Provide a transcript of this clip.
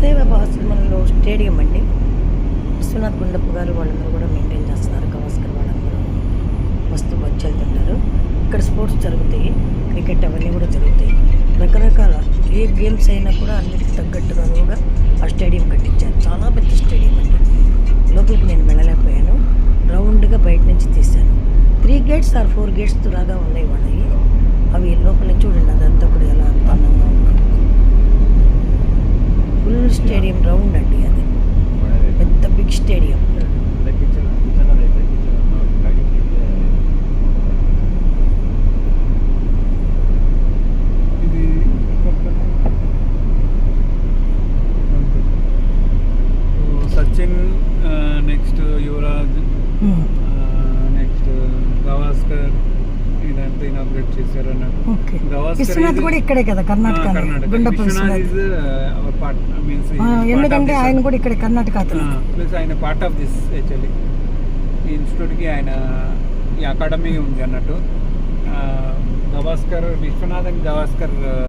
వసుదేవ ఆశ్రమంలో స్టేడియం అండి. విశ్వనాథ్ గుండప్ప గారు వాళ్ళందరూ కూడా మెయింటైన్ చేస్తున్నారు. గవాస్కర్ వాళ్ళందరూ మస్తు వచ్చేళ్తుంటారు. ఇక్కడ స్పోర్ట్స్ జరుగుతాయి, క్రికెట్ అవన్నీ కూడా జరుగుతాయి. రకరకాల ఏ గేమ్స్ అయినా కూడా అన్నిటికీ తగ్గట్టుగా కూడా ఆ స్టేడియం కట్టించారు. చాలా పెద్ద స్టేడియం అండి. లోపలికి నేను వెళ్ళలేకపోయాను, రౌండ్గా బయట నుంచి తీశాను. 3 gates ఆర్ 4 gates లాగా ఉన్నాయి వాళ్ళవి. అవి లోపల చూడండి, అదంతా కూడా ఎలా అందంగా ఉంది. ఫుల్ స్టేడియం రౌండ్ అండి, అది పెద్ద big stadium. Sachin, next Yuvraj, next Gavaskar, ఇదంతా ఇనాగ్రేట్ చేశారు అన్నట్టు. విశ్వనాథ్ కూడా ఇక్కడే కదా, కర్ణాటక. ఎందుకంటే ఆయన కూడా ఇక్కడ కర్ణాటక. ప్లస్ ఆయన పార్ట్ ఆఫ్ దిస్ యాక్చువల్లీ ఈ ఇన్స్టిట్యూట్కి ఆయన ఈ అకాడమీ ఉంది అన్నట్టు. గవాస్కర్, విశ్వనాథ్ అండ్ గవాస్కర్